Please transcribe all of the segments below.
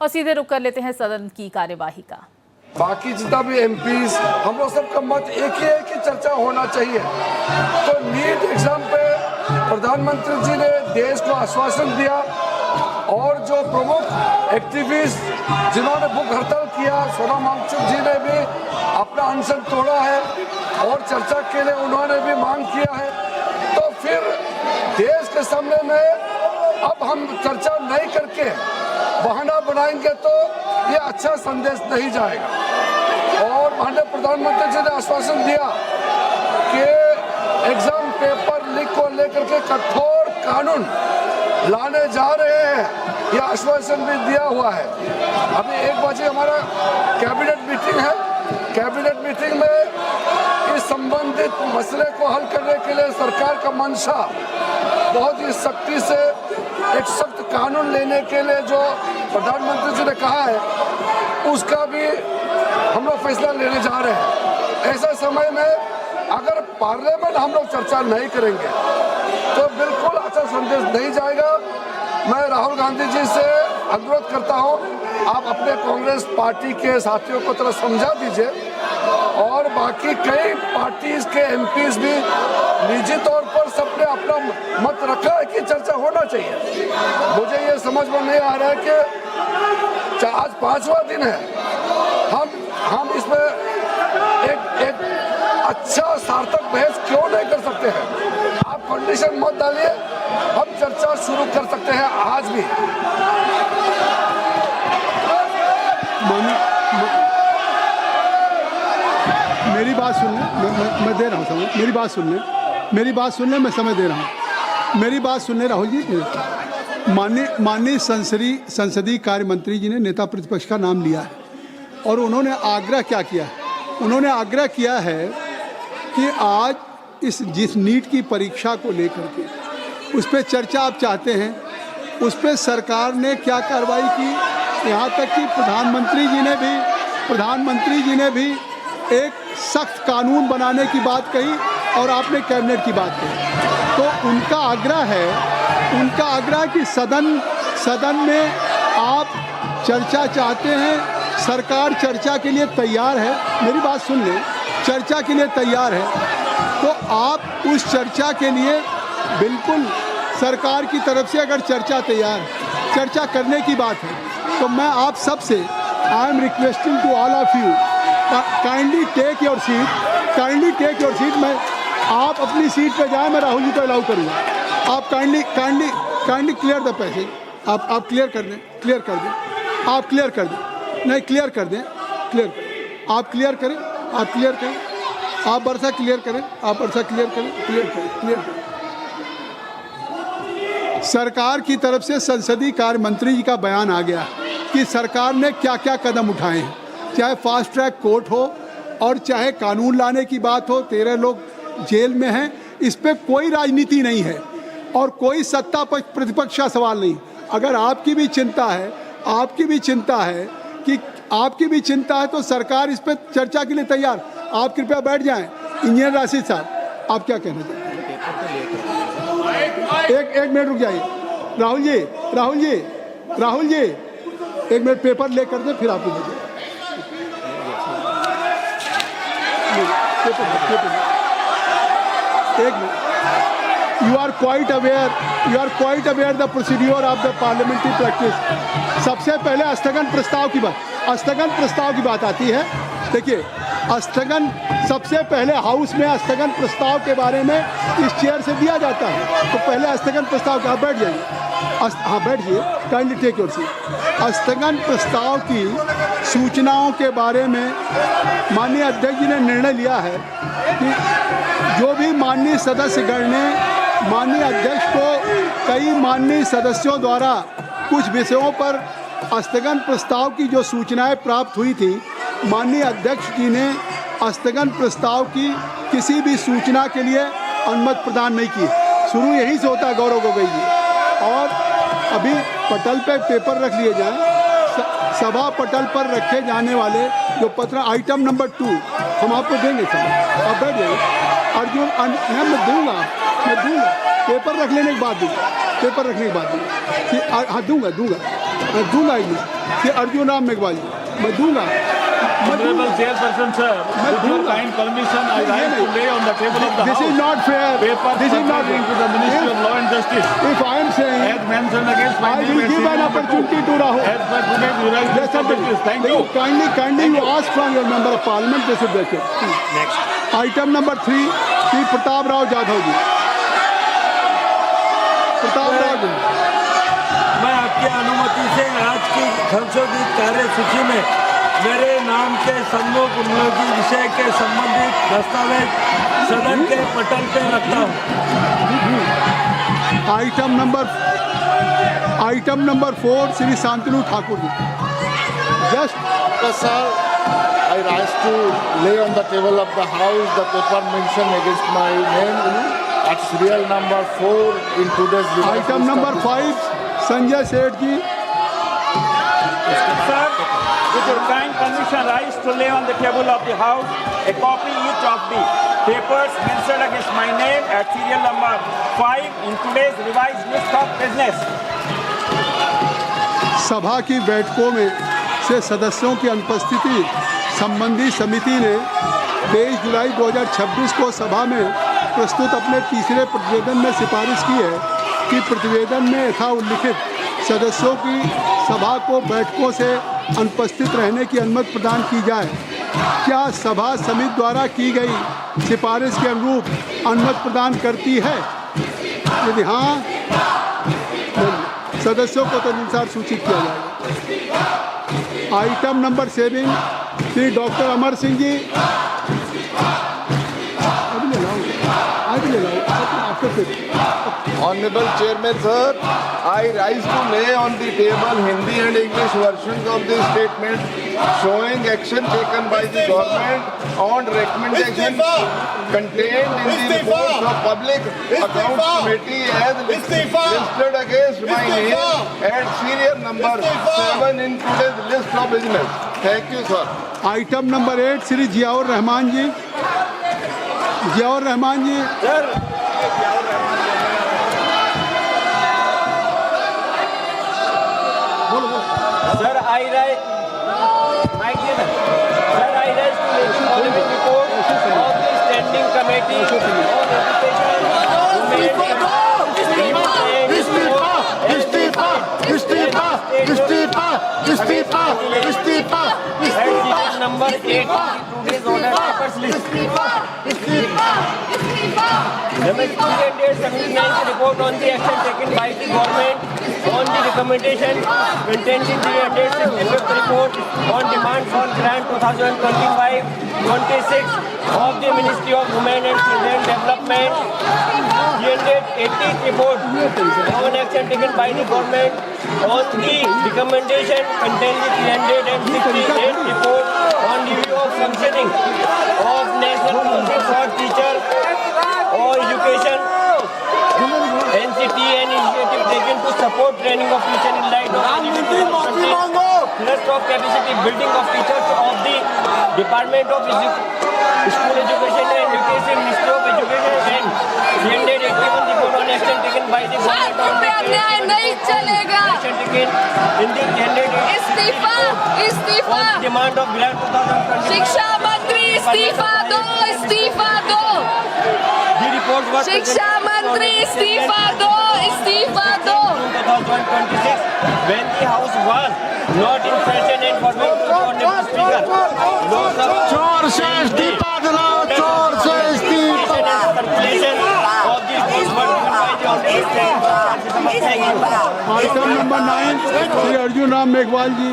और सीधे रुक कर लेते हैं सदन की कार्यवाही का। बाकी जितना भी एमपीज, हम लोग सबका मत एक ही है कि चर्चा होना चाहिए। तो नीट एग्जाम पे प्रधानमंत्री जी ने देश को आश्वासन दिया और जो प्रमुख एक्टिविस्ट जिन्होंने भूख हड़ताल किया, सोनम वांगचुक जी ने भी अपना अनशन तोड़ा है और चर्चा के लिए उन्होंने भी मांग किया है। तो फिर देश के सामने में अब हम चर्चा नहीं करके बहाना बनाएंगे तो ये अच्छा संदेश नहीं जाएगा। और माननीय प्रधानमंत्री जी ने आश्वासन दिया कि एग्जाम पेपर लीक को लेकर के कठोर कानून लाने जा रहे हैं, यह आश्वासन भी दिया हुआ है। अभी 1 बजे हमारा कैबिनेट मीटिंग है। कैबिनेट मीटिंग में इस संबंधित मसले को हल करने के लिए सरकार का मंशा बहुत ही सख्ती से एक सख्त कानून लेने के लिए जो प्रधानमंत्री जी ने कहा है, उसका भी हम लोग फैसला लेने जा रहे हैं। ऐसा समय में अगर पार्लियामेंट हम लोग चर्चा नहीं करेंगे तो बिल्कुल अच्छा संदेश नहीं जाएगा। मैं राहुल गांधी जी से अनुरोध करता हूं, आप अपने कांग्रेस पार्टी के साथियों को थोड़ा समझा दीजिए और बाकी कई पार्टीज के एमपीज भी निजी तौर पर सबने अपना मत रखा है कि चर्चा होना चाहिए। मुझे ये समझ में नहीं आ रहा है कि आज 5वां दिन है, हम इसमें एक अच्छा सार्थक बहस क्यों नहीं कर सकते हैं? आप कंडीशन मत डालिए, हम चर्चा शुरू कर सकते हैं आज भी। मेरी बात सुन ले, मैं दे रहा हूँ समय, मेरी बात सुन ले, मैं समय दे रहा हूँ। मेरी बात सुन ले राहुल जी। माननीय संसदीय कार्य मंत्री जी ने नेता प्रतिपक्ष का नाम लिया है और उन्होंने आग्रह क्या किया है? उन्होंने आग्रह किया है कि आज जिस नीट की परीक्षा को लेकर के उस पर चर्चा आप चाहते हैं, उस पर सरकार ने क्या कार्रवाई की, यहाँ तक कि प्रधानमंत्री जी ने भी एक सख्त कानून बनाने की बात कही और आपने कैबिनेट की बात कही। तो उनका आग्रह कि सदन में आप चर्चा चाहते हैं, सरकार चर्चा के लिए तैयार है। मेरी बात सुन लें, चर्चा के लिए तैयार है तो आप उस चर्चा के लिए बिल्कुल सरकार की तरफ से अगर चर्चा करने की बात है तो मैं आप सबसे I am requesting to all of you, kindly take your seat. मैं आप अपनी सीट पे जाएं, मैं राहुल जी को अलाउ करूँगा। आप काइंडली क्लियर द पैसेज। आप क्लियर कर दें। आप क्लियर कर दें। नहीं, क्लियर कर दें। आप क्लियर करें। आप वर्षा क्लियर करें। सरकार की तरफ से संसदीय कार्य मंत्री जी का बयान आ गया कि सरकार ने क्या क्या कदम उठाए हैं, चाहे फास्ट ट्रैक कोर्ट हो और चाहे कानून लाने की बात हो। 13 लोग जेल में हैं, इस पर कोई राजनीति नहीं है और कोई सत्ता प्रतिपक्ष का सवाल नहीं। अगर आपकी भी चिंता है तो सरकार इस पर चर्चा के लिए तैयार। आप कृपया बैठ जाएं। इंजीनियर राशिद साहब, आप क्या कहना चाहते हैं? एक मिनट रुक जाइए। राहुल जी 1 मिनट पेपर ले कर दें, फिर आपको भेजें। एक minute. You are quite aware the procedure of the parliamentary practice। सबसे पहले स्थगन प्रस्ताव की बात आती है। देखिए, सबसे पहले हाउस में स्थगन प्रस्ताव के बारे में इस चेयर से दिया जाता है। तो पहले स्थगन प्रस्ताव का बैठ जाइए। हाँ, बैठिए। Kindly take your seat. स्थगन प्रस्ताव की सूचनाओं के बारे में माननीय अध्यक्ष जी ने निर्णय लिया है कि जो भी माननीय सदस्यगण ने माननीय अध्यक्ष को कई माननीय सदस्यों द्वारा कुछ विषयों पर स्थगन प्रस्ताव की जो सूचनाएं प्राप्त हुई थी, माननीय अध्यक्ष जी ने स्थगन प्रस्ताव की किसी भी सूचना के लिए अनुमति प्रदान नहीं की। शुरू यहीं से होता है गौरव गोगोई जी। और अभी पटल पे पेपर रख लिए जाएं। सभा पटल पर रखे जाने वाले जो पत्र आइटम नंबर 2 हम आपको देंगे सर। आप बैठ जाइए। अर्जुन मैं दूंगा पेपर रख लेने के बाद दूंगा। हाँ, दूंगा। मैं दूंगा ही नहीं। कि अर्जुन राम मेघवाल जी, मैं दूंगा, Honorable Chairperson, sir, with your kind permission, I rise to lay on the table of the This House is not fair. papers This is not pertaining to the Ministry of Law and Justice, If I am saying, as mentioned against my I name will and give an serial number opportunity to Rahul. 2, as per today's revised list of justice. Thank you. Kindly you ask from your member of parliament, they should break it. Next. Item number 3, Shri Pratap Rao Jadhav जी। प्रताप राव जी, मैं आपकी अनुमति से आज की संशोधित कार्य सूची में मेरे नाम के सम्मुख उपयोगी विषय के संबंधित दस्तावेज सदन के पटल पे रखता हूँ। Item number 4, Shri Shantanu Thakur ji. Just Sir, I rise to lay on the table of the House the paper mentioned against my name at serial number 4 in today's revised item list number of 5, Sanjay Seth ji. Sir, with your kind permission, rise to lay on the table of the House a copy each of the papers mentioned against my name at serial number 5 in today's revised list of business. सभा की बैठकों में से सदस्यों की अनुपस्थिति संबंधी समिति ने 23 जुलाई 2026 को सभा में प्रस्तुत अपने तीसरे प्रतिवेदन में सिफारिश की है कि प्रतिवेदन में यथा उल्लिखित सदस्यों की सभा को बैठकों से अनुपस्थित रहने की अनुमति प्रदान की जाए। क्या सभा समिति द्वारा की गई सिफारिश के अनुरूप अनुमति प्रदान करती है? यदि हाँ, सदस्यों को तदनुसार सूचित किया जाएगा। Item number 7, Shri doctor Amar Singh ji. Honorable Chairman, sir, I rise to lay on the table Hindi and English versions of the statement showing action taken by the government on recommendation contained in the reports of Public Accounts Committee as listed against my name at serial number 7 in today's list of business. Thank you, sir. Item number 8, Shri Ziaur Rahman ji. Ziaur Rahman ji. Sir, I rise. Mike, sir, I rise to lay the following report of the Standing Committee on number 8 today's order papers list. The Ministry submitted report on the action taken by the government on the recommendation contained in the 365th report on demand for grant 2025-26 of the Ministry of Women and Children Development. 380th report on action taken by the government on the recommendation contained in the 368th report on review of functioning of National Council for Teacher or Education NCT and initiative taken to support training of teacher in light of thrust of capacity building of teachers of the Department of School Education and Education, Ministry of Education and 381 report on action taken by the government on नहीं चलेगा। action taken in the 380 इस्तीफा इस्तीफा on demand of grant 2025. शिक्षा मंत्री इस्तीफा दो इस्तीफा दो The report was शिक्षा मंत्री इस्तीफा दो इस्तीफा दो 2026 when the house was not in session and for the honorable speaker चोर से इस्तीफा दिलाओ, चोर से इस्तीफा। circulation of the reports were given by the honorable speaker. Thank you. Item number 9, Shri Arjun Ram Meghwal ji.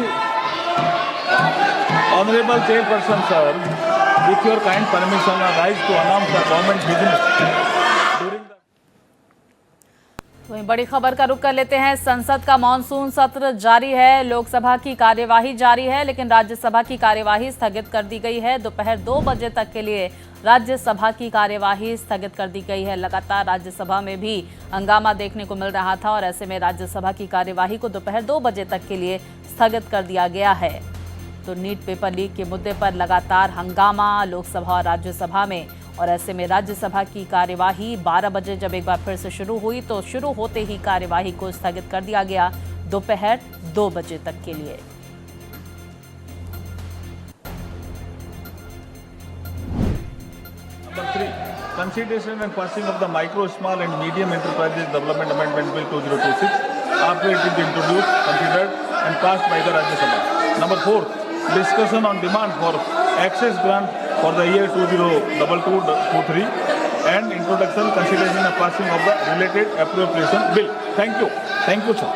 Honorable Chairperson, sir, with your kind permission, I rise to announce the government business during the वहीं बड़ी खबर का रुख कर लेते हैं। संसद का मॉनसून सत्र जारी है, लोकसभा की कार्यवाही जारी है, लेकिन राज्यसभा की कार्यवाही स्थगित कर दी गई है। दोपहर 2 बजे तक के लिए राज्यसभा की कार्यवाही स्थगित कर दी गई है। लगातार राज्यसभा में भी हंगामा देखने को मिल रहा था और ऐसे में राज्यसभा की कार्यवाही को दोपहर 2 बजे तक के लिए स्थगित कर दिया गया है। तो नीट पेपर लीक के मुद्दे पर लगातार हंगामा लोकसभा और राज्यसभा में, और ऐसे में राज्यसभा की कार्यवाही 12 बजे जब एक बार फिर से शुरू हुई तो शुरू होते ही कार्यवाही को स्थगित कर दिया गया। दोपहर 2 बजे तक के लिए। Number 3, consideration and passing of the Micro, Small and Medium Enterprises Development Amendment Bill 2026 after it is introduced, considered and passed by the Rajya Sabha. Number 4, discussion on demand for access grant for the year 2022-23 and introduction, consideration and passing of the related appropriation bill. Thank you. Thank you, sir.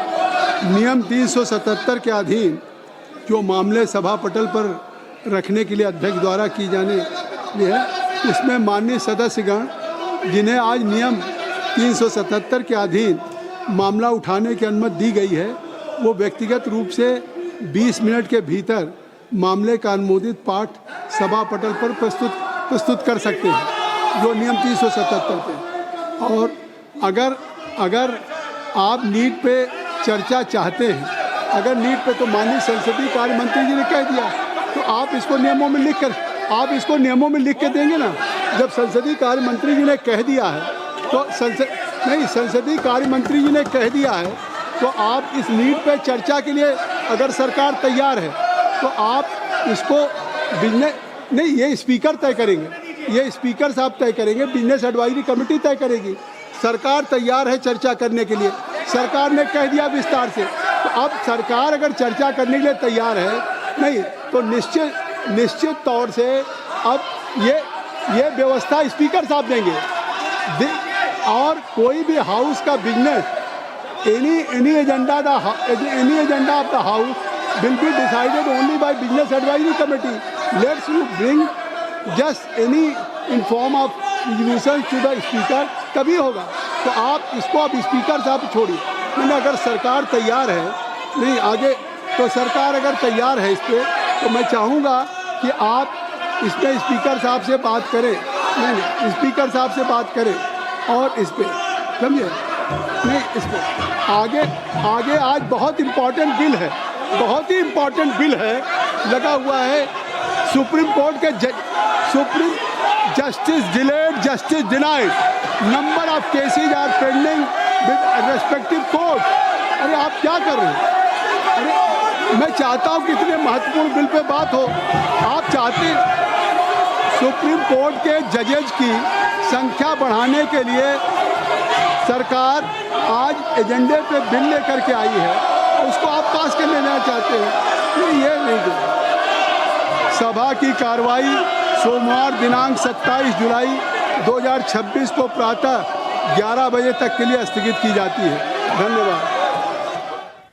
नियम 377 के अधीन जो मामले सभा पटल पर रखने के लिए अध्यक्ष द्वारा की जाने है, इसमें माननीय सदस्यगण जिन्हें आज नियम 377 के अधीन मामला उठाने की अनुमति दी गई है, वो व्यक्तिगत रूप से 20 मिनट के भीतर मामले का अनुमोदित पाठ सभा पटल पर प्रस्तुत कर सकते हैं, जो नियम 377 पे। और अगर आप नीट पे चर्चा चाहते हैं, अगर नीट पे, तो माननीय संसदीय कार्य मंत्री जी ने कह दिया, तो आप इसको नियमों में लिख के देंगे ना। जब संसदीय कार्य मंत्री जी ने कह दिया है, तो संसदीय कार्य मंत्री जी ने कह दिया है, तो आप इस नीट पे चर्चा के लिए अगर सरकार तैयार है, तो आप इसको ये स्पीकर तय करेंगे, ये स्पीकर साहब तय करेंगे, बिजनेस एडवाइजरी कमेटी तय करेगी। सरकार तैयार है चर्चा करने के लिए, सरकार ने कह दिया विस्तार से। तो अब सरकार अगर चर्चा करने के लिए तैयार है, नहीं तो निश्चित तौर से अब ये व्यवस्था स्पीकर साहब देंगे। और कोई भी हाउस का business any agenda of the house will be decided only by business advisory committee. Let's you bring just any in form of resolution to the speaker, तभी होगा। तो आप इसको अब स्पीकर साहब छोड़िए। मैंने अगर सरकार तैयार है, नहीं आगे, तो सरकार अगर तैयार है इस पर, तो मैं चाहूँगा कि आप इस पर स्पीकर साहब से बात करें, नहीं स्पीकर साहब से बात करें और इस पर, समझे, नहीं इस पर आगे आज बहुत इम्पोर्टेंट बिल है, बहुत ही इम्पोर्टेंट बिल है, लगा हुआ है सुप्रीम कोर्ट के supreme justice delayed, justice denied, number of cases are pending with respective court. अरे आप क्या कर रहे हैं? अरे मैं चाहता हूँ कि इतने महत्वपूर्ण बिल पे बात हो, आप चाहते हैं सुप्रीम कोर्ट के जजेज की संख्या बढ़ाने के लिए सरकार आज एजेंडे पे बिल लेकर के आई है, उसको आप पास कर लेना चाहते हैं। ये नहीं, सभा की कार्रवाई सोमवार दिनांक 27 जुलाई 2026 को प्रातः 11 बजे तक के लिए स्थगित की जाती है। धन्यवाद।